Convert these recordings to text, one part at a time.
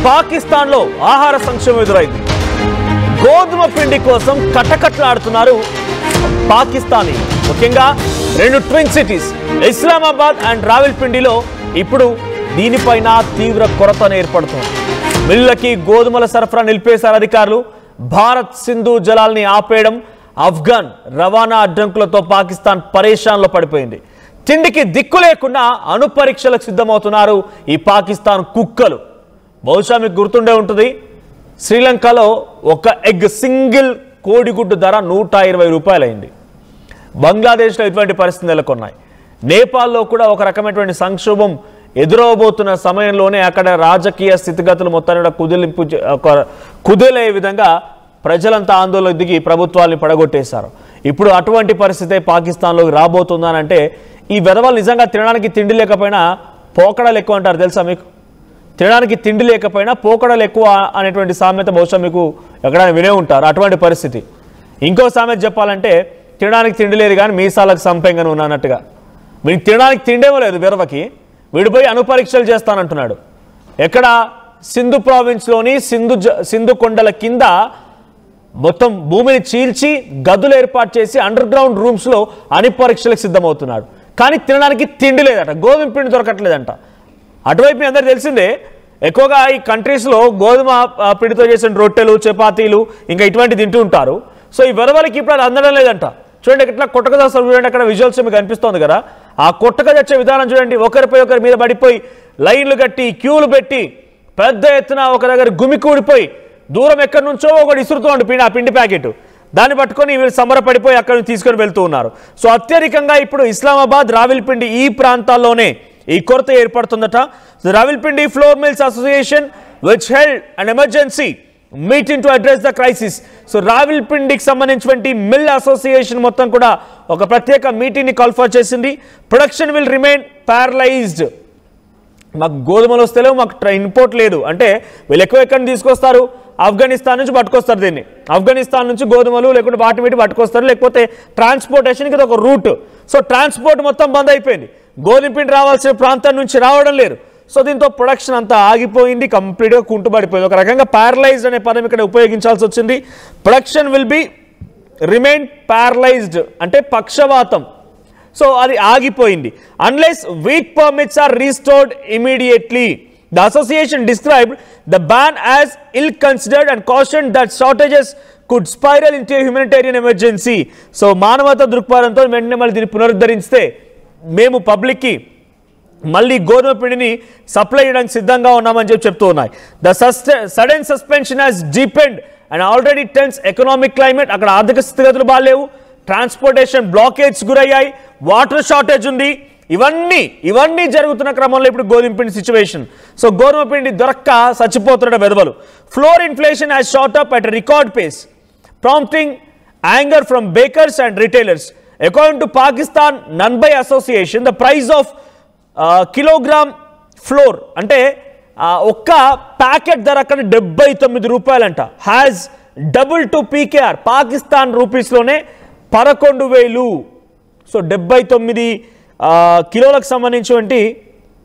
పాకిస్తాన్లో ఆహార సంక్షోభం ఎదురైంది. గోధుమ పిండి కోసం కటకట్లాడుతున్నారు పాకిస్తానీ. ముఖ్యంగా రెండు ట్విన్ సిటీస్ ఇస్లామాబాద్ అండ్ రావల్పిండిలో ఇప్పుడు దీనిపైన తీవ్ర కొరత ఏర్పడుతుంది. మిల్లకి గోధుమల సరఫరా నిలిపేశారు అధికారులు. భారత్ సింధు జలాల్ని ఆపేయడం, ఆఫ్ఘన్ రవాణా అడ్డంకులతో పాకిస్తాన్ పరేషాన్లో పడిపోయింది. తిండికి దిక్కు లేకుండా అణు పరీక్షలకు సిద్ధమవుతున్నారు ఈ పాకిస్తాన్ కుక్కలు. బహుశా మీకు గుర్తుండే ఉంటుంది, శ్రీలంకలో ఒక ఎగ్ సింగిల్ కోడిగుడ్డు ధర 120 రూపాయలు అయింది. బంగ్లాదేశ్లో ఇటువంటి పరిస్థితులు నెలకొన్నాయి. నేపాల్లో కూడా ఒక రకమైనటువంటి సంక్షోభం ఎదురవబోతున్న సమయంలోనే అక్కడ రాజకీయ స్థితిగతులు మొత్తాన్ని కుదిలే విధంగా ప్రజలంతా ఆందోళన దిగి ప్రభుత్వాన్ని పడగొట్టేశారు. ఇప్పుడు అటువంటి పరిస్థితే పాకిస్తాన్లోకి రాబోతుందనంటే ఈ వెధవలు నిజంగా తినడానికి తిండి లేకపోయినా పోకడలు ఎక్కువ అంటారు. తెలుసా మీకు? తినడానికి తిండి లేకపోయినా పోకడలు ఎక్కువ అనేటువంటి సామెత బహుశా మీకు ఎక్కడైనా వినే ఉంటారు. అటువంటి పరిస్థితి. ఇంకో సామెత చెప్పాలంటే తినడానికి తిండి లేదు కానీ మీసాలకు సంపెంగను ఉన్నట్టుగా. మీకు తినడానికి తిండేమో లేదు వెరవకి, వీడిపోయి అణుపరీక్షలు చేస్తానంటున్నాడు. ఎక్కడ? సింధు ప్రావిన్స్లోని సింధు కొండల కింద మొత్తం భూమిని చీల్చి గదులు ఏర్పాటు చేసి అండర్ గ్రౌండ్ రూమ్స్లో అణుపరీక్షలకు సిద్ధమవుతున్నాడు. కానీ తినడానికి తిండి లేదట, గోధుమ పిండి దొరకట్లేదంట. అటువైపు మీ అందరూ తెలిసిందే, ఎక్కువగా ఈ కంట్రీస్లో గోధుమ పిండితో చేసిన రొట్టెలు, చపాతీలు ఇంకా ఇటువంటి తింటూ ఉంటారు. సో ఈ వెరవలకి ఇప్పుడు అది అందడం లేదంట. చూడండి ఎట్లా కొట్టకదస్తారు, చూడండి అక్కడ విజువల్స్ మీకు కనిపిస్తుంది కదా. ఆ కొట్టక తెచ్చే విధానం చూడండి. ఒకరిపై ఒకరి మీద పడిపోయి లైన్లు కట్టి క్యూలు పెట్టి పెద్ద ఎత్తున ఒక దగ్గర గుమికూడిపోయి దూరం ఎక్కడి నుంచో ఒకటి ఇసురుతూ ఉండి ఆ పిండి ప్యాకెట్ దాన్ని పట్టుకొని వీళ్ళు సంబరపడిపోయి అక్కడి నుంచి తీసుకొని వెళ్తూ ఉన్నారు. సో అత్యధికంగా ఇప్పుడు ఇస్లామాబాద్, రావల్పిండి ఈ ప్రాంతాల్లోనే ఈ కొరత ఏర్పడుతుందట. Rawalpindi flour mills association which held an emergency meeting to address the crisis. So రావల్పిండికి సంబంధించినటువంటి మిల్ అసోసియేషన్ మొత్తం కూడా ఒక ప్రత్యేక మీటింగ్ని కాల్ఫర్ చేసింది. Production will remain paralysed. మాకు గోధుమలు వస్తలేవు, మాకు ఇంపోర్ట్ లేదు అంటే వీళ్ళు ఎక్కువ ఎక్కడి నుంచి తీసుకొస్తారు? ఆఫ్ఘనిస్తాన్ నుంచి పట్టుకొస్తారు. దీన్ని ఆఫ్ఘనిస్తాన్ నుంచి గోధుమలు లేకుంటే వాటి వీటి పట్టుకొస్తారు, లేకపోతే ట్రాన్స్పోర్టేషన్కి ఇది ఒక రూట్. సో ట్రాన్స్పోర్ట్ మొత్తం బంద్ అయిపోయింది. గోధుమ పిండి రావాల్సిన ప్రాంతం నుంచి రావడం లేదు. సో దీంతో ప్రొడక్షన్ అంతా ఆగిపోయింది, కంప్లీట్గా కుంటుపడిపోయింది. ఒక రకంగా ప్యారలైజ్డ్ అనే పదం ఇక్కడ ఉపయోగించాల్సి వచ్చింది. Production will be remain paralysed అంటే పక్షవాతం. సో అది ఆగిపోయింది. Unless wheat permits are restored immediately. The association described the ban as ill-considered and cautioned that shortages could spiral into a humanitarian emergency. So మానవతా దృక్పథంతో వెంటనే మళ్ళీ దీన్ని పునరుద్ధరిస్తే మేము పబ్లిక్కి మళ్ళీ గోధుమ పిండిని సప్లై చేయడానికి సిద్ధంగా ఉన్నామని చెప్తూ ఉన్నాయి. The sudden suspension has deepened and already tense economic climate. అక్కడ ఆర్థిక స్థితిగతులు బాగాలేవు, ట్రాన్స్పోర్టేషన్ బ్లాకేజ్ గురయ్యాయి, వాటర్ షార్టేజ్ ఉంది. ఇవన్నీ జరుగుతున్న క్రమంలో ఇప్పుడు గోధుమ పిండి సిచ్యువేషన్. సో గోధుమ పిండి దొరక్క చచ్చిపోతున్న వెధవలు. Flour inflation has shot up at record pace, prompting anger from bakers and retailers. According to Pakistan Nanbai association, the price of kilogram flour అంటే ఒక్క ప్యాకెట్ ధర అక్కడ 79 రూపాయలంట. Has double to PKR, Pakistan రూపీస్లోనే 11,000. సో 79 కిలోలకు సంబంధించినటువంటి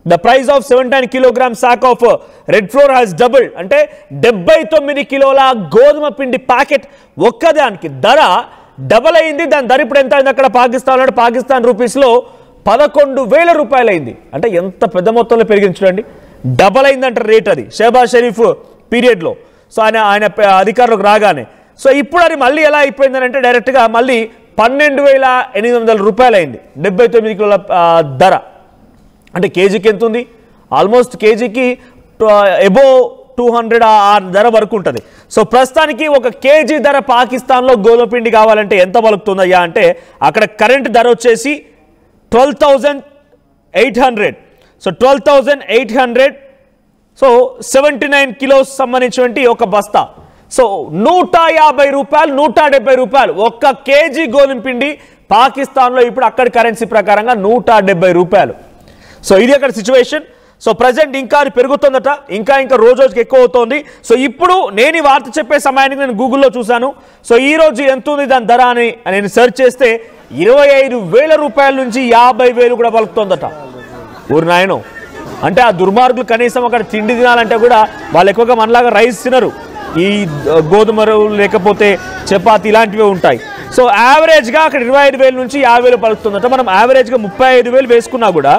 the price of 79 kilogram sack of red flour has double అంటే 79 కిలోల గోధుమ పిండి ప్యాకెట్ ఒక్కదానికి ధర డబల్ అయింది. దాని ధర ఇప్పుడు ఎంత అయింది అక్కడ పాకిస్తాన్లో? పాకిస్తాన్ రూపీస్లో 11,000 రూపాయలు అయింది. అంటే ఎంత పెద్ద మొత్తంలో పెరిగింది చూడండి. డబల్ అయిందంట రేట్ అది షహబాజ్ షరీఫ్ పీరియడ్లో. సో ఆయన అధికారులకు రాగానే. సో ఇప్పుడు అది మళ్ళీ ఎలా అయిపోయిందని అంటే డైరెక్ట్గా మళ్ళీ 12,800 రూపాయలు అయింది 79 కిలోల ధర. అంటే కేజీకి ఎంత ఉంది? ఆల్మోస్ట్ కేజీకి అబోవ్ 200 ఆ ధర వరకు ఉంటుంది. సో ప్రస్తుతానికి ఒక కేజీ ధర పాకిస్తాన్లో గోధుమ పిండి కావాలంటే ఎంత పలుకుతుందయ్యా అంటే అక్కడ కరెంట్ ధర వచ్చేసి 12,800. సో 12,800. సో 79 కిలోస్ సంబంధించినటువంటి ఒక బస్తా. సో 150 రూపాయలు, 170 రూపాయలు ఒక్క కేజీ గోధుమ పిండి పాకిస్తాన్లో ఇప్పుడు అక్కడి కరెన్సీ ప్రకారంగా 170 రూపాయలు. సో ఇది అక్కడ సిచ్యువేషన్. సో ప్రజెంట్ ఇంకా అది పెరుగుతుందట, ఇంకా రోజుకి ఎక్కువ అవుతోంది. సో ఇప్పుడు నేను ఈ వార్త చెప్పే సమయానికి నేను గూగుల్లో చూశాను. సో ఈ రోజు ఎంత ఉంది దాని ధర అని నేను సెర్చ్ చేస్తే 25,000 రూపాయల నుంచి 50,000 కూడా పలుకుతోందట. ఊరు నాయనో అంటే ఆ దుర్మార్గులు కనీసం అక్కడ తిండి తినాలంటే కూడా వాళ్ళు ఎక్కువగా మనలాగా రైస్ తినరు, ఈ గోధుమలు లేకపోతే చపాతి ఇలాంటివి ఉంటాయి. సో యావరేజ్గా అక్కడ 25,000 నుంచి 50,000 పలుకుతుందట. మనం యావరేజ్గా 35,000 వేసుకున్నా కూడా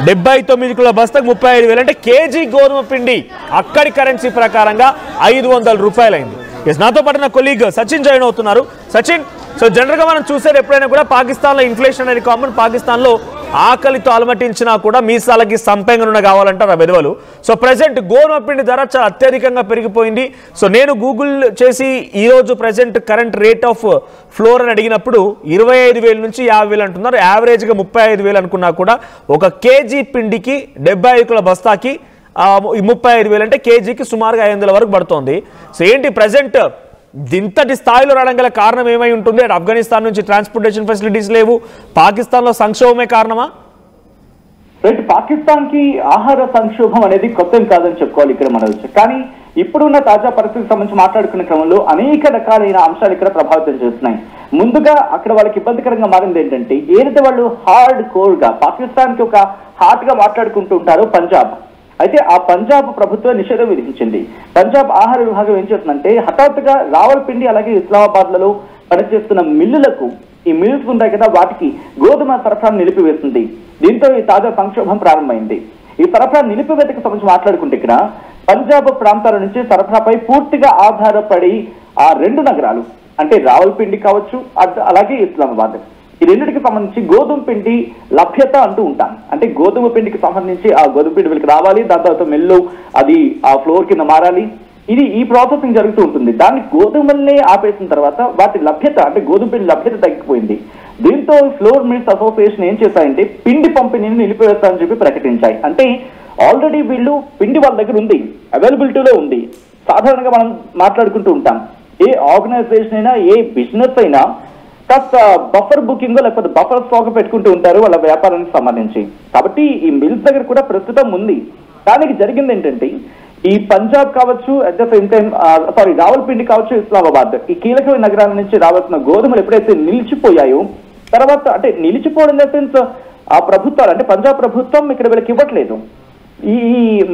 79 కిలోల బస్తాకు 35,000 అంటే కేజీ గోధుమ పిండి అక్కడి కరెన్సీ ప్రకారంగా 500 రూపాయలు అయింది. నాతో పాటు నా కొలీగ్ సచిన్ జాయిన్ అవుతున్నారు. సచిన్, సో జనరల్గా మనం చూసేది ఎప్పుడైనా కూడా పాకిస్తాన్లో ఇన్ఫ్లేషన్ అనేది కామన్. పాకిస్తాన్లో ఆకలితో అలమటించినా కూడా మీసాలకి సంపెంగనున్న కావాలంటారు ఆ విధవలు. సో ప్రజెంట్ గోధుమ పిండి ధర చాలా అత్యధికంగా పెరిగిపోయింది. సో నేను గూగుల్ చేసి ఈరోజు present current rate of floor అని అడిగినప్పుడు 25,000 నుంచి 50,000 అంటున్నారు. యావరేజ్గా 35,000 అనుకున్నా కూడా ఒక కేజీ పిండికి 75 కిలోల బస్తాకి 35,000 అంటే కేజీకి సుమారుగా 500 వరకు పడుతోంది. సో ఏంటి ప్రజెంట్ ఇంతటి స్థాయిలో రావడం గల కారణం ఏమై ఉంటుంది? అటు ఆఫ్ఘనిస్తాన్ నుంచి ట్రాన్స్పోర్టేషన్ ఫెసిలిటీస్ లేవు, పాకిస్తాన్లో సంక్షోభమే కారణమా? రైట్, పాకిస్తాన్ కి ఆహార సంక్షోభం అనేది కొత్త కాదని చెప్పుకోవాలి ఇక్కడ మనం. కానీ ఇప్పుడున్న తాజా పరిస్థితికి సంబంధించి మాట్లాడుకునే క్రమంలో అనేక రకాలైన అంశాలు ఇక్కడ ప్రభావితం చేస్తున్నాయి. ముందుగా అక్కడ వాళ్ళకి ఇబ్బందికరంగా మారింది ఏంటంటే, ఏదైతే వాళ్ళు హార్డ్ కోర్ గా పాకిస్తాన్ కి ఒక హార్ట్ గా మాట్లాడుకుంటూ ఉంటారో పంజాబ్, అయితే ఆ పంజాబ్ ప్రభుత్వం నిషేధం విధించింది. పంజాబ్ ఆహార విభాగం ఏం చేస్తుందంటే హఠాత్తుగా రావల్పిండి అలాగే ఇస్లామాబాద్లలో పనిచేస్తున్న మిల్లులకు, ఈ మిల్స్ ఉంటాయి కదా, వాటికి గోధుమ సరఫరా నిలిపివేస్తుంది. దీంతో ఈ తాజా సంక్షోభం ప్రారంభమైంది. ఈ సరఫరా నిలిపివేతకు సంబంధించి మాట్లాడుకుంటే ఇక్కడ పంజాబ్ ప్రాంతాల నుంచి సరఫరాపై పూర్తిగా ఆధారపడి ఆ 2 నగరాలు అంటే రావల్పిండి కావచ్చు అలాగే ఇస్లామాబాద్, ఈ రెండింటికి సంబంధించి గోధుమ పిండి లభ్యత అంటూ ఉంటాం. అంటే గోధుమ పిండికి సంబంధించి ఆ గోధుమ పిండి వీళ్ళకి రావాలి, దాని తర్వాత మిల్లు అది ఆ ఫ్లోర్ కింద మారాలి, ఈ ప్రాసెసింగ్ జరుగుతూ ఉంటుంది. దాన్ని గోధుమల్ని ఆపేసిన తర్వాత వాటి లభ్యత అంటే గోధుమ పిండి లభ్యత తగ్గిపోయింది. దీంతో ఫ్లోర్ మిల్స్ అసోసియేషన్ ఏం చేశాయంటే పిండి పంపిణీని నిలిపివేస్తామని చెప్పి ప్రకటించాయి. అంటే ఆల్రెడీ వీళ్ళు పిండి వాళ్ళ దగ్గర ఉంది, అవైలబిలిటీలో ఉంది. సాధారణంగా మనం మాట్లాడుకుంటూ ఉంటాం, ఏ ఆర్గనైజేషన్ అయినా ఏ బిజినెస్ అయినా కాస్త బఫర్ బుకింగ్ లేకపోతే బఫర్ స్టాక్ పెట్టుకుంటూ ఉంటారు వాళ్ళ వ్యాపారానికి సంబంధించి. కాబట్టి ఈ మిల్స్ దగ్గర కూడా ప్రస్తుతం ఉంది. దానికి జరిగింది ఏంటంటే ఈ పంజాబ్ కావచ్చు, at the same time Rawalpindi కావచ్చు, ఇస్లామాబాద్, ఈ కీలకమైన నగరాల నుంచి రావాల్సిన గోధుమలు ఎప్పుడైతే నిలిచిపోయాయో తర్వాత అంటే నిలిచిపోవడం ఇన్ ద సెన్స్ ఆ ప్రభుత్వాలు అంటే పంజాబ్ ప్రభుత్వం ఇక్కడ వీళ్ళకి ఇవ్వట్లేదు ఈ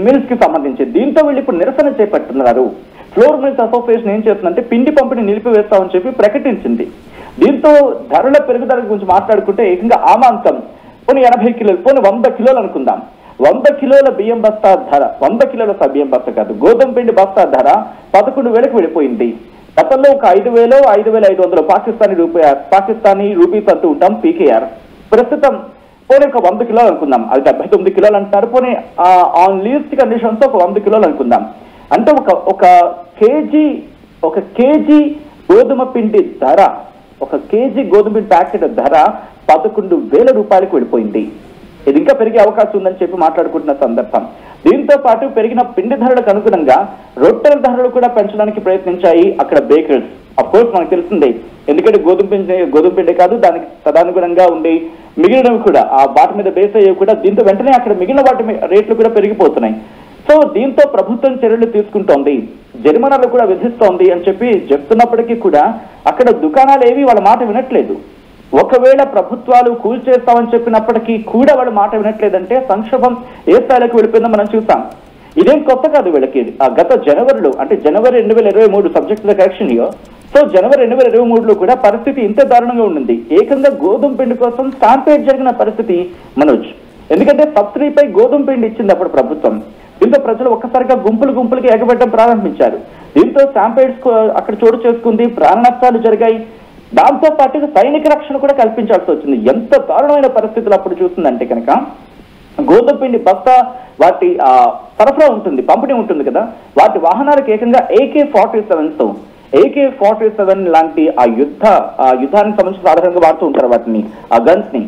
మిల్స్ కి సంబంధించి. దీంతో వీళ్ళు ఇప్పుడు నిరసన చేపట్టున్నారు. ఫ్లోర్ మిల్స్ అసోసియేషన్ ఏం చేస్తుందంటే పిండి పంపిణీ నిలిపివేస్తామని చెప్పి ప్రకటించింది. దీంతో ధరల పెరుగుదల గురించి మాట్లాడుకుంటే ఏకంగా ఆమాంతం పోనీ 80 కిలోలు పోనీ 100 కిలోలు అనుకుందాం. 100 కిలోల బియ్యం బస్తా ధర 100 కిలోల బియ్యం బస్తా కాదు గోధుమ పిండి బస్తా ధర 11,000కు వెళ్ళిపోయింది. గతంలో ఒక 5,000 5,500 పాకిస్తానీ రూపీస్ అంటూ ఉంటాం పీకేఆర్. ప్రస్తుతం పోనీ ఒక 100 కిలోలు అనుకుందాం, అది 79 కిలోలు అంటారు. పోనీ ఆన్ లీస్ట్ కండిషన్స్ ఒక 100 కిలోలు అనుకుందాం. అంటే ఒక కేజీ గోధుమ పిండి ధర, ఒక కేజీ గోధుమ పిండి ప్యాకెట్ ధర 11,000 రూపాయలకు వెళ్ళిపోయింది. ఇది ఇంకా పెరిగే అవకాశం ఉందని చెప్పి మాట్లాడుకుంటున్న సందర్భం. దీంతో పాటు పెరిగిన పిండి ధరలకు అనుగుణంగా రొట్టెల ధరలు కూడా పెంచడానికి ప్రయత్నించాయి అక్కడ బేకర్స్. అఫ్ కోర్స్ మనకు తెలిసిందే, ఎందుకంటే గోధుమ పిండి కాదు దానికి తదనుగుణంగా ఉండే మిగిలినవి కూడా ఆ వాటి మీద బేస్ అయ్యేవి కూడా, దీంతో వెంటనే అక్కడ మిగిలిన వాటి రేట్లు కూడా పెరిగిపోతున్నాయి. సో దీంతో ప్రభుత్వం చర్యలు తీసుకుంటోంది, జరిమానాలు కూడా విధిస్తోంది అని చెప్పి చెప్తున్నప్పటికీ కూడా అక్కడ దుకాణాలు ఏవి వాళ్ళ మాట వినట్లేదు. ఒకవేళ ప్రభుత్వాలు కూల్చేస్తామని చెప్పినప్పటికీ కూడా వాళ్ళ మాట వినట్లేదంటే సంక్షోభం ఏ స్థాయిలోకి వెళ్ళిపోయిందో మనం చూస్తాం. ఇదేం కొత్త కాదు వీళ్ళకి. గత జనవరిలో అంటే జనవరి 2023 సబ్జెక్ట్ కరెక్షన్ ఇయర్. సో జనవరి 2023లో కూడా పరిస్థితి ఇంత దారుణంగా ఉండింది. ఏకంగా గోధుమ పిండి కోసం స్టాంపేడ్ జరిగిన పరిస్థితి మనోజ్. ఎందుకంటే సబ్సిడీపై గోధుమ పిండి ఇచ్చింది అప్పుడు ప్రభుత్వం. దీంతో ప్రజలు ఒక్కసారిగా గుంపులకి ఎగబెట్టడం ప్రారంభించారు. దీంతో స్టాంపేడ్స్ అక్కడ చోటు చేసుకుంది, ప్రాణ నష్టాలు జరిగాయి. దాంతో పాటు సైనిక రక్షణ కూడా కల్పించాల్సి వచ్చింది. ఎంత దారుణమైన పరిస్థితులు అప్పుడు చూస్తుందంటే కనుక గోధుమ పిండి బస్తా వాటి సరఫరా ఉంటుంది, పంపిణీ ఉంటుంది కదా, వాటి వాహనాలకు ఏకంగా AK-47 లాంటి ఆ యుద్ధానికి సంబంధించి సాధారణంగా వాడుతూ ఉంటారు వాటిని, ఆ గన్స్ ని.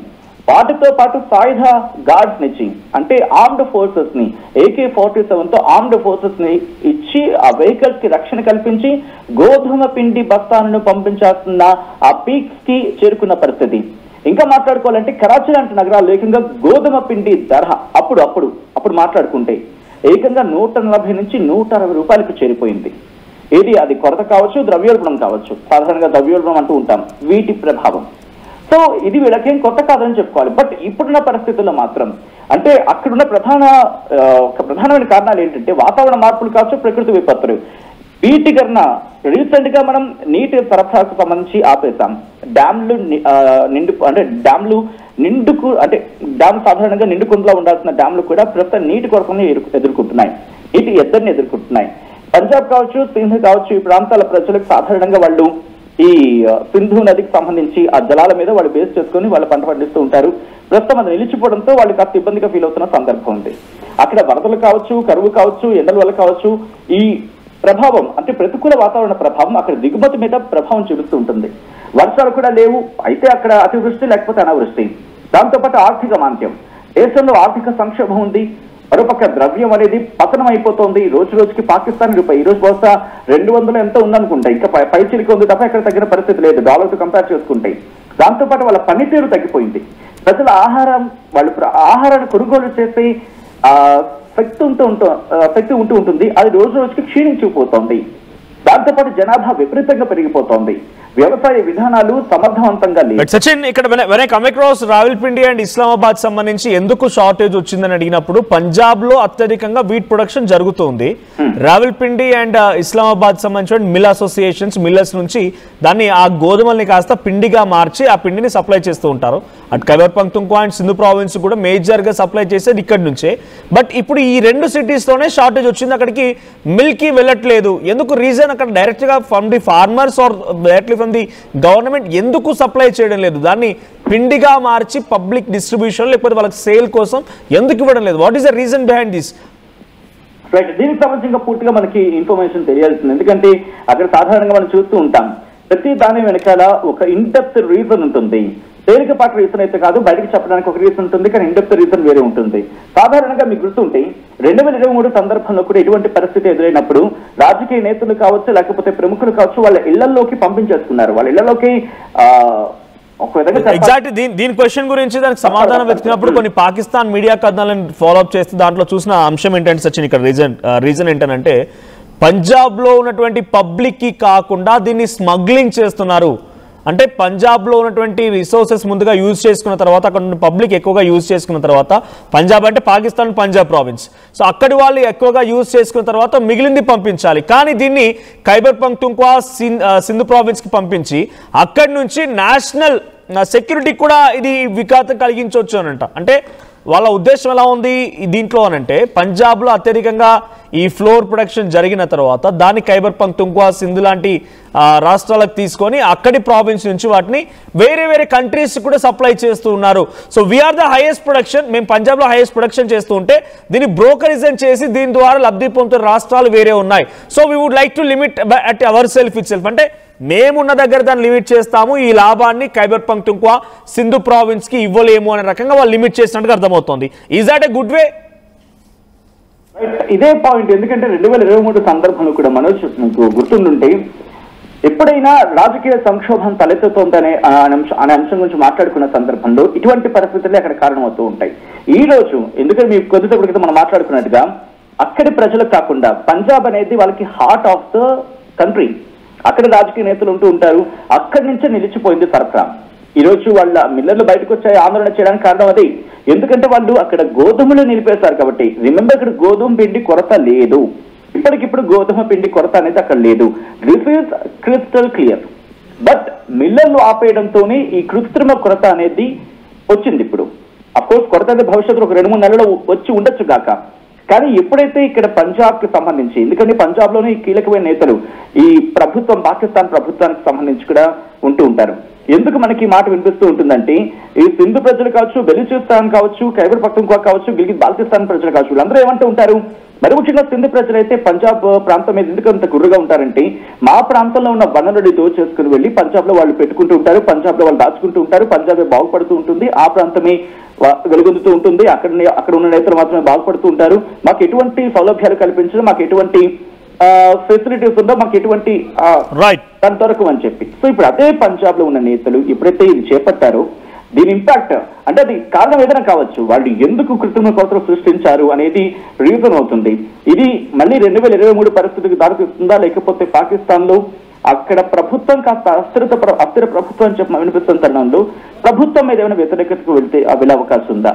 వాటితో పాటు సాయుధ గార్డ్స్ నిచ్చి అంటే ఆర్మ్డ్ ఫోర్సెస్ ని AK-47తో ఆర్మ్డ్ ఫోర్సెస్ ని ఇచ్చి ఆ వెహికల్స్ కి రక్షణ కల్పించి గోధుమ పిండి బస్తాలను పంపించాల్సిన ఆ పీక్స్ కి చేరుకున్న పరిస్థితి. ఇంకా మాట్లాడుకోవాలంటే కరాచీ లాంటి నగరాల్లో ఏకంగా గోధుమ పిండి ధర అప్పుడు మాట్లాడుకుంటే ఏకంగా 140 నుంచి 160 రూపాయలకు చేరిపోయింది. అది కొరత కావచ్చు, ద్రవ్యోల్బణం కావచ్చు, సాధారణంగా ద్రవ్యోల్బణం అంటూ ఉంటాం, వీటి ప్రభావం. సో ఇది వీళ్ళకేం కొత్త కాదని చెప్పుకోవాలి. బట్ ఇప్పుడున్న పరిస్థితుల్లో మాత్రం అంటే అక్కడున్న ప్రధానమైన కారణాలు ఏంటంటే వాతావరణ మార్పులు కావచ్చు, ప్రకృతి విపత్తులు. వీటి కన్నా రీసెంట్ గా మనం నీటి సరఫరాకు సంబంధించి ఆపేశాం. డ్యామ్లు డ్యామ్ సాధారణంగా నిండుకుండలా ఉండాల్సిన డ్యామ్లు కూడా ప్రస్తుతం నీటి కొరతను ఎదుర్కొంటున్నాయి, నీటి ఎద్దరిని ఎదుర్కొంటున్నాయి. పంజాబ్ కావచ్చు, సింధ్ కావచ్చు, ఈ ప్రాంతాల ప్రజలకు సాధారణంగా వాళ్ళు ఈ సింధు నదికి సంబంధించి ఆ జలాల మీద వాళ్ళు బేస్ చేసుకుని వాళ్ళు పంట పండిస్తూ ఉంటారు. ప్రస్తుతం అది నిలిచిపోవడంతో వాళ్ళు కాస్త ఇబ్బందిగా ఫీల్ అవుతున్న సందర్భం ఉంది. అక్కడ వరదలు కావచ్చు, కరువు కావచ్చు, ఎండల వల్ల కావచ్చు, ఈ ప్రభావం అంటే ప్రతికూల వాతావరణ ప్రభావం అక్కడ దిగుమతి మీద ప్రభావం చూపిస్తూ ఉంటుంది. వర్షాలు కూడా లేవు, అయితే అక్కడ అతివృష్టి లేకపోతే అనావృష్టి. దాంతోపాటు ఆర్థిక మాంద్యం, దేశంలో ఆర్థిక సంక్షోభం ఉంది. మరోపక్క ద్రవ్యం అనేది పతనం అయిపోతుంది రోజు రోజుకి. పాకిస్తాన్ రూపాయి ఈ రోజు బహుశా 200 ఎంత ఉందనుకుంటా, ఇంకా పైచిలికి ఉంది తప్ప ఎక్కడ తగ్గిన పరిస్థితి లేదు డాలర్తో కంపేర్ చేసుకుంటే. దాంతోపాటు వాళ్ళ పనితీరు తగ్గిపోయింది. ప్రజల ఆహారాన్ని కొనుగోలు చేసే శక్తి ఉంటూ ఉంటుంది, అది రోజు రోజుకి క్షీణించిపోతోంది. దాంతోపాటు జనాభా విపరీతంగా పెరిగిపోతోంది. వ్యవసాయ విధానాలు సమర్థవంతంగా లేవు. సచిన్, ఇక్కడ come across Rawalpindi and Islamabad సంబంధించి ఎందుకు షార్టేజ్ వచ్చిందని అడిగినప్పుడు పంజాబ్ లో అత్యధికంగా వీట్ ప్రొడక్షన్ జరుగుతుంది. రావల్పిండి అండ్ ఇస్లామాబాద్ సంబంధించిన మిల్ అసోసియేషన్స్, మిల్లర్స్ నుంచి దాన్ని ఆ గోధుమల్ని కాస్త పిండిగా మార్చి ఆ పిండిని సప్లై చేస్తూ ఉంటారు. అటు ఖైబర్ పఖ్తూన్ఖ్వా అండ్ సింధు ప్రావిన్స్ కూడా మేజర్ గా సప్లై చేసేది ఇక్కడ నుంచే. బట్ ఇప్పుడు ఈ 2 సిటీస్ లోనే షార్టేజ్ వచ్చింది, అక్కడికి మిల్క్ కి వెళ్ళట్లేదు. ఎందుకు రీజన్? అక్కడ డైరెక్ట్ గా from the farmers or directly from the government ఎందుకు సప్లై చేయడం లేదు? దాన్ని పిండిగా మార్చి పబ్లిక్ డిస్ట్రిబ్యూషన్ లేకపోతే వాళ్ళకి సేల్ కోసం ఎందుకు ఇవ్వడం లేదు? What is the reason behind this? Right, దీనికి సంబంధించి పూర్తిగా మనకి ఇన్ఫర్మేషన్ తెలియాల్సింది. ఎందుకంటే అక్కడ సాధారణంగా మనం చూస్తూ ఉంటాం ప్రతి దాని వెనకాల ఒక ఇన్డెప్త్ రీజన్ ఉంటుంది. తేలికపాటి రీజన్ అయితే కాదు, బయటకు చెప్పడానికి ఒక రీజన్ ఉంటుంది, కానీ ఇన్డెప్త్ రీజన్ వేరే ఉంటుంది. సాధారణంగా మీకు గుర్తుంటే 2023 సందర్భంలో కూడా ఇటువంటి పరిస్థితి ఎదురైనప్పుడు రాజకీయ నేతలు కావచ్చు, లేకపోతే ప్రముఖులు కావచ్చు, వాళ్ళ ఇళ్లలోకి పంపించేసుకున్నారు. వాళ్ళ ఇళ్లలోకి ఎగ్జాక్ట్ దీని క్వశ్చన్ గురించి దానికి సమాధానం వెతికినప్పుడు కొన్ని పాకిస్తాన్ మీడియా కథనాలను ఫాలోఅప్ చేస్తే దాంట్లో చూసిన అంశం ఏంటంటే సచిన్, ఇక్కడ రీజన్ ఏంటంటే పంజాబ్ లో ఉన్నటువంటి పబ్లిక్ కి కాకుండా దీన్ని స్మగ్లింగ్ చేస్తున్నారు. అంటే పంజాబ్ లో ఉన్నటువంటి రిసోర్సెస్ ముందుగా యూజ్ చేసుకున్న తర్వాత, అక్కడ ఉన్న పబ్లిక్ ఎక్కువగా యూజ్ చేసుకున్న తర్వాత, పంజాబ్ అంటే పాకిస్తాన్ పంజాబ్ ప్రావిన్స్, సో అక్కడి వాళ్ళు ఎక్కువగా యూజ్ చేసుకున్న తర్వాత మిగిలింది పంపించాలి. కానీ దీన్ని ఖైబర్ పఖ్తూన్ఖ్వా సింధు ప్రావిన్స్ కి పంపించి అక్కడి నుంచి నేషనల్ సెక్యూరిటీ కూడా ఇది విఘాతం కలిగించవచ్చు అనంట. అంటే వాళ్ళ ఉద్దేశం ఎలా ఉంది దీంట్లో అనంటే, పంజాబ్ లో అత్యధికంగా ఈ ఫ్లోర్ ప్రొడక్షన్ జరిగిన తర్వాత దాన్ని ఖైబర్ పఖ్తూన్ఖ్వా సింధు లాంటి రాష్ట్రాలకు తీసుకొని అక్కడి ప్రావిన్స్ నుంచి వాటిని వేరే వేరే కంట్రీస్ కూడా సప్లై చేస్తూ ఉన్నారు. So we are the highest production, మేము పంజాబ్ లో హైయెస్ట్ ప్రొడక్షన్ చేస్తూ ఉంటే దీన్ని బ్రోకరిజం చేసి దీని ద్వారా లబ్ధి పొందుతున్న రాష్ట్రాలు వేరే ఉన్నాయి. So we would like to limit at our self itself, అంటే మేమున్న దగ్గర దాన్ని లిమిట్ చేస్తాము, ఈ లాభాన్ని ఖైబర్ పఖ్తూన్ఖ్వా సింధు ప్రావిన్స్ కి ఇవ్వలేము అనే రకంగా వాళ్ళు లిమిట్ చేసినట్టుగా అర్థమవుతోంది. Is that a good way? ఇదే పాయింట్. ఎందుకంటే 2023 సందర్భంలో కూడా మనోజ్ మీకు గుర్తుండుంటే ఎప్పుడైనా రాజకీయ సంక్షోభం తలెత్తుతోందనే అనే అంశం గురించి మాట్లాడుకున్న సందర్భంలో ఇటువంటి పరిస్థితులే అక్కడ కారణమవుతూ ఉంటాయి. ఈ రోజు ఎందుకంటే మీకు కొద్దిసేపటి క్రితం మనం మాట్లాడుకున్నట్టుగా అక్కడి ప్రజలకు కాకుండా పంజాబ్ అనేది వాళ్ళకి హార్ట్ ఆఫ్ ద కంట్రీ, అక్కడ రాజకీయ నేతలు ఉంటూ ఉంటారు, అక్కడి నుంచే నిలిచిపోయింది సరఫరా. ఈ రోజు వాళ్ళ మిల్లర్లు బయటకు వచ్చాయి ఆందోళన చేయడానికి కారణం అదే. ఎందుకంటే వాళ్ళు అక్కడ గోధుమలు నిలిపేశారు కాబట్టి. రిమెంబర్, ఇక్కడ గోధుమ పిండి కొరత లేదు, ఇప్పటికిప్పుడు గోధుమ పిండి కొరత అనేది అక్కడ లేదు. This is crystal clear. But మిల్లర్లు ఆపేయడంతోనే ఈ కృత్రిమ కొరత అనేది వచ్చింది. ఇప్పుడు అఫ్కోర్స్ కొరత అనేది భవిష్యత్తులో ఒక 2-3 నెలలు వచ్చి ఉండొచ్చు గాక. కానీ ఎప్పుడైతే ఇక్కడ పంజాబ్ కి సంబంధించి, ఎందుకంటే పంజాబ్ లోనే కీలకమైన నేతలు ఈ ప్రభుత్వం, పాకిస్తాన్ ప్రభుత్వానికి సంబంధించి కూడా ఉంటూ ఉంటారు. ఎందుకు మనకి మాట వినిపిస్తూ ఉంటుందంటే ఈ సింధు ప్రజలు కావచ్చు, బెలూచిస్తాన్ కావచ్చు, ఖైబర్ పఖ్తూన్ఖ్వా కావచ్చు, గిల్గిట్ బాల్టిస్తాన్ ప్రజలు కావచ్చు, వీళ్ళందరూ ఏమంటూ ఉంటారు, మరి ముఖ్యంగా సింధు ప్రజలు అయితే పంజాబ్ ప్రాంతం మీద ఎందుకు అంత గుర్రుగా ఉంటారంటే మా ప్రాంతంలో ఉన్న వనరులు దోచేసుకుని వెళ్ళి పంజాబ్ లో వాళ్ళు పెట్టుకుంటూ ఉంటారు, పంజాబ్ లో వాళ్ళు దాచుకుంటూ ఉంటారు, పంజాబ్ బాగుపడుతూ ఉంటుంది, ఆ ప్రాంతమే వెలుగొందుతూ ఉంటుంది, అక్కడ ఉన్న నేతలు మాత్రమే బాగుపడుతూ ఉంటారు, మాకు ఎటువంటి సౌలభ్యాలు కల్పించడం, మాకు ఎటువంటి ఫెసిలిటీస్ ఉందో, మాకు ఎటువంటి అంతవరకు అని చెప్పి. సో ఇప్పుడు అదే పంజాబ్ లో ఉన్న నేతలు ఎప్పుడైతే ఇది చేపట్టారో దీని ఇంపాక్ట్ అంటే అది కారణం ఏదైనా కావచ్చు, వాళ్ళు ఎందుకు కృత్రిమ కొరతలు సృష్టించారు అనేది రీజన్ అవుతుంది. ఇది మళ్ళీ 2023 పరిస్థితికి దారితీస్తుందా, లేకపోతే పాకిస్తాన్ లో అక్కడ ప్రభుత్వం కాస్త అస్థిర ప్రభుత్వం అని చెప్పి వినిపిస్తున్న తరుణంలో ప్రభుత్వం మీద ఏమైనా వ్యతిరేకతకు వెళ్తే వెళ్ళే అవకాశం ఉందా?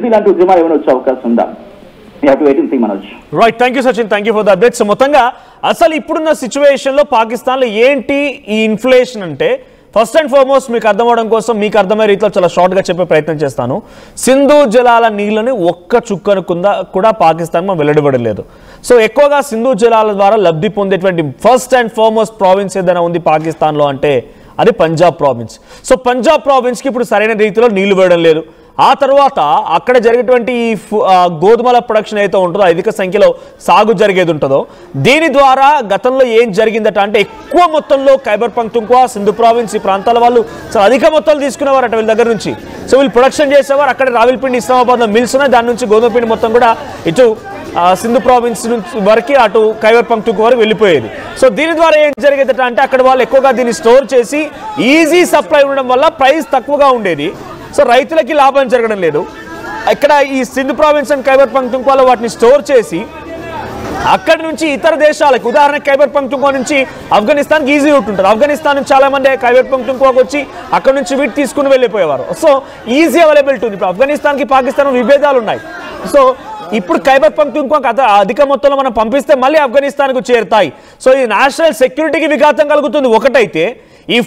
ఇలాంటి ఉద్యమాలు ఏమైనా వచ్చే అవకాశం ఉందా? Right, thank you Sachin, thank you for the updates. మొత్తంగా అసలు ఇప్పుడున్న సిచ్యువేషన్ లో పాకిస్తాన్ లో ఏంటి ఈ ఇన్ఫ్లేషన్ అంటే, ఫస్ట్ అండ్ ఫార్మోస్ట్ మీకు అర్థమవడం కోసం మీకు అర్థమయ్యే రీతిలో చాలా షార్ట్ గా చెప్పే ప్రయత్నం చేస్తాను. సింధు జలాల నీళ్ళని ఒక్క చుక్కను కూడా పాకిస్తాన్ మనం వెల్లడిపడలేదు. సో ఎక్కువగా సింధు జలాల ద్వారా లబ్ధి పొందేటువంటి ఫస్ట్ అండ్ ఫార్మోస్ట్ ప్రావిన్స్ ఏదైనా ఉంది పాకిస్తాన్ లో అంటే అది Punjab province. So Punjab province కి ఇప్పుడు సరైన రీతిలో నీళ్లు వేయడం లేదు. ఆ తర్వాత అక్కడ జరిగేటువంటి గోధుమల ప్రొడక్షన్ అయితే ఉంటుందో, అధిక సంఖ్యలో సాగు జరిగేది ఉంటుందో, దీని ద్వారా గతంలో ఏం జరిగిందట అంటే ఎక్కువ మొత్తంలో ఖైబర్ పఖ్తూన్ఖ్వా, సింధు ప్రావిన్స్ ఈ ప్రాంతాల వాళ్ళు చాలా అధిక మొత్తాలు తీసుకునేవారట వీళ్ళ దగ్గర నుంచి. సో వీళ్ళు ప్రొడక్షన్ చేసేవారు. అక్కడ రావిల్పిండి, ఇస్లామాబాద్లో మిల్స్ ఉన్నాయి. దాని నుంచి గోధుమ పిండి మొత్తం కూడా ఇటు సింధు ప్రావిన్స్ నుంచి వరకు అటు ఖైబర్ పఖ్తూన్ఖ్వా వరకు వెళ్ళిపోయేది. సో దీని ద్వారా ఏం జరిగేదట అంటే అక్కడ వాళ్ళు ఎక్కువగా దీన్ని స్టోర్ చేసి ఈజీ సప్లై ఉండడం వల్ల ప్రైస్ తక్కువగా ఉండేది. సో రైతులకి లాభం జరగడం లేదు. ఇక్కడ ఈ సింధు ప్రావిన్స్ అండ్ ఖైబర్ పఖ్తూన్ఖ్వాలో వాటిని స్టోర్ చేసి అక్కడి నుంచి ఇతర దేశాలకు, ఉదాహరణ ఖైబర్ పఖ్తూన్ఖ్వా నుంచి ఆఫ్ఘనిస్తాన్కి ఈజీ రూట్ ఉంటుంది. ఆఫ్ఘనిస్తాన్ నుంచి చాలా మంది ఖైబర్ పఖ్తూన్ఖ్వాకి వచ్చి అక్కడ నుంచి వీటి తీసుకుని వెళ్ళిపోయేవారు. సో ఈజీ అవైలబిలిటీ ఉంది. ఇప్పుడు ఆఫ్ఘనిస్తాన్కి పాకిస్తాన్ విభేదాలు ఉన్నాయి. సో ఇప్పుడు ఖైబర్ పఖ్తూన్ఖ్వాకి అధిక మొత్తంలో మనం పంపిస్తే మళ్ళీ ఆఫ్ఘనిస్తాన్కు చేరుతాయి. సో ఈ నేషనల్ సెక్యూరిటీకి విఘాతం కలుగుతుంది ఒకటైతే, ఈ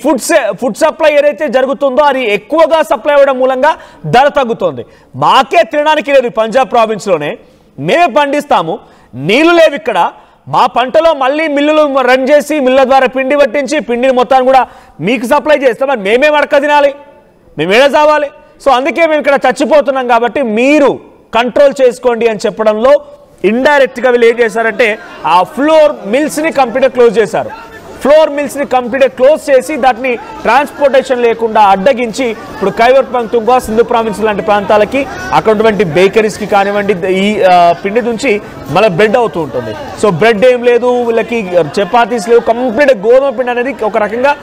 ఫుడ్ సప్లై ఏదైతే జరుగుతుందో అది ఎక్కువగా సప్లై అవ్వడం మూలంగా ధర తగ్గుతుంది. మాకే తినడానికి లేదు పంజాబ్ ప్రావిన్స్లోనే, మేమే పండిస్తాము, నీళ్లు లేవు ఇక్కడ, మా పంటలో మళ్ళీ మిల్లులు రన్ చేసి మిల్ల ద్వారా పిండి పట్టించి పిండిని మొత్తాన్ని కూడా మీకు సప్లై చేస్తాం, మరి మేమే అడక తినాలి, మేమేడ చావాలి. సో అందుకే మేము ఇక్కడ చచ్చిపోతున్నాం కాబట్టి మీరు కంట్రోల్ చేసుకోండి అని చెప్పడంలో ఇండైరెక్ట్గా వీళ్ళు ఏం చేశారంటే ఆ ఫ్లోర్ మిల్స్ని కంప్లీట్గా క్లోజ్ చేశారు. ఫ్లోర్ మిల్స్ని కంప్లీట్గా క్లోజ్ చేసి దాటిని ట్రాన్స్పోర్టేషన్ లేకుండా అడ్డగించి ఇప్పుడు ఖైబర్ పఖ్తూన్ఖ్వా, సింధు ప్రావిన్స్ లాంటి ప్రాంతాలకి అక్కడ ఉన్నటువంటి బేకరీస్కి కానివ్వండి ఈ పిండి నుంచి మళ్ళీ బ్రెడ్ అవుతూ ఉంటుంది. సో బ్రెడ్ ఏం లేదు, వీళ్ళకి చపాతీస్ లేవు, కంప్లీట్ గోధుమ పిండి అనేది ఒక రకంగా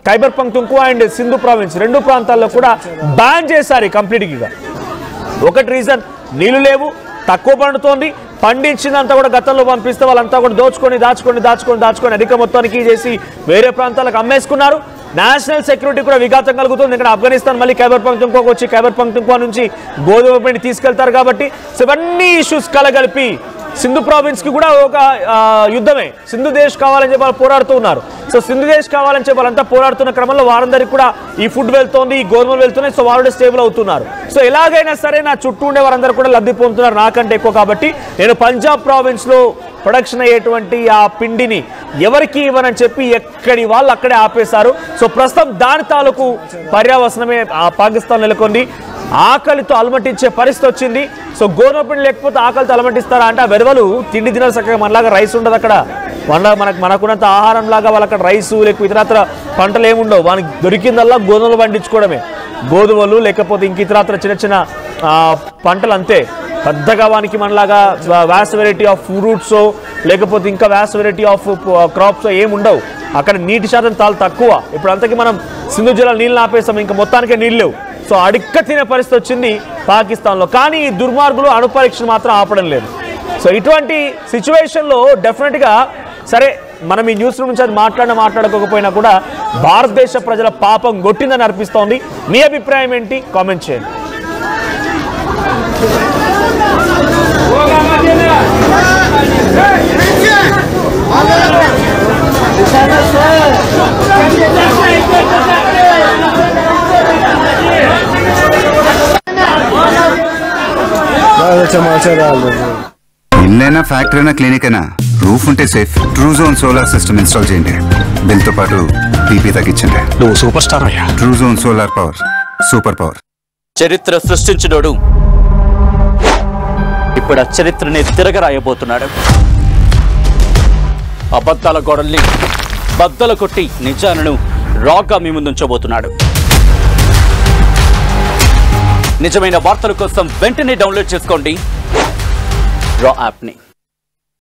ఖైబర్ పఖ్తూన్ఖ్వా అండ్ సింధు ప్రావిన్స్ రెండు ప్రాంతాల్లో కూడా బ్యాన్ చేశారు కంప్లీట్గా. ఒకటి రీజన్ నీళ్లు లేవు, తక్కువ పండుతోంది, పండించిందంతా కూడా గతంలో పంపిస్తే వాళ్ళంతా కూడా దాచుకొని అధిక మొత్తానికి చేసి వేరే ప్రాంతాలకు అమ్మేసుకున్నారు. నేషనల్ సెక్యూరిటీ కూడా విఘాతం కలుగుతుంది. ఇక్కడ ఆఫ్ఘనిస్తాన్ మళ్ళీ ఖైబర్ పఖ్తూన్ఖ్వాకి వచ్చి ఖైబర్ పఖ్తూన్ఖ్వా నుంచి గోధుమ పిండి తీసుకెళ్తారు కాబట్టి సో ఇవన్నీ ఇష్యూస్ కలగలిపి సింధు ప్రావిన్స్ కి కూడా ఒక యుద్ధమే. సింధు దేశ్ కావాలని చెప్పి వాళ్ళు పోరాడుతూ ఉన్నారు. సో సింధు దేశ్ కావాలని చెప్పి వాళ్ళంతా పోరాడుతున్న క్రమంలో వారందరికీ కూడా ఈ ఫుడ్ వెళ్తోంది, ఈ గోధుమలు వెళ్తున్నాయి. సో వారు స్టేబుల్ అవుతున్నారు. సో ఎలాగైనా సరే నా చుట్టూ ఉండే వారందరూ కూడా లబ్ధి పొందుతున్నారు నాకంటే ఎక్కువ. కాబట్టి నేను పంజాబ్ ప్రావిన్స్ లో ప్రొడక్షన్ అయ్యేటువంటి ఆ పిండిని ఎవరికి ఇవ్వనని చెప్పి ఎక్కడి వాళ్ళు అక్కడే ఆపేశారు. సో ప్రస్తుతం దాని తాలూకు పర్యావసనమే పాకిస్తాన్ నెలకొంది. ఆకలితో అలమటించే పరిస్థితి వచ్చింది. సో గోధుమ పిండి లేకపోతే ఆకలితో అలమటిస్తారా అంటే ఆ వెధవలు తిండి తినరు చక్కగా. మనలాగా రైస్ ఉండదు అక్కడ, మనకున్నంత ఆహారం లాగా వాళ్ళు అక్కడ రైసు లేకపోతే ఇతరత్ర పంటలు ఏముండవు. వానికి దొరికిందల్లా గోధుమలు పండించుకోవడమే, గోధుమలు లేకపోతే ఇంక ఇతరత్ర చిన్న చిన్న పంటలు అంతే. పెద్దగా వానికి మనలాగా వ్యాస్ట్ వెరైటీ ఆఫ్ ఫ్రూట్స్ లేకపోతే ఇంకా వ్యాస్ట్ వెరైటీ ఆఫ్ క్రాప్స్ ఏముండవు. అక్కడ నీటి శాతం చాలా తక్కువ. ఇప్పుడు అంతకీ మనం సింధు జలాలు నీళ్ళు ఆపేస్తాం, ఇంకా మొత్తానికే నీళ్ళు లేవు. సో అడిక్క తినే పరిస్థితి వచ్చింది పాకిస్తాన్లో. కానీ ఈ దుర్మార్గులు అణుపరీక్షలు మాత్రం ఆపడం లేదు. సో ఇటువంటి సిచ్యువేషన్లో డెఫినెట్గా సరే మనం ఈ న్యూస్ నుంచి అది మాట్లాడకపోయినా కూడా భారతదేశ ప్రజల పాపం గొట్టిందని అనిపిస్తోంది. మీ అభిప్రాయం ఏంటి? కామెంట్ చేయండి. ఇల్లైనా ఫ్యాక్టరీ అయినా క్లినిక్ అయినా రూఫ్ ఉంటే safe. Truzon solar system install చేయండి. బిల్ తో పాటు పీపీ తగ్గించండి. నువ్వు సూపర్ స్టార్ అయ్యా. Truzon solar power, super power. చరిత్ర సృష్టించినోడు ఇప్పుడు ఆ చరిత్రని తిరగరాయబోతున్నాడు. అబద్ధాల గోడల్ని బద్దలు కొట్టి నిజాలను రాగా మీ ముందుంచబోతున్నాడు. నిజమైన వార్తల కోసం వెంటనే డౌన్లోడ్ చేసుకోండి రా యాప్ని.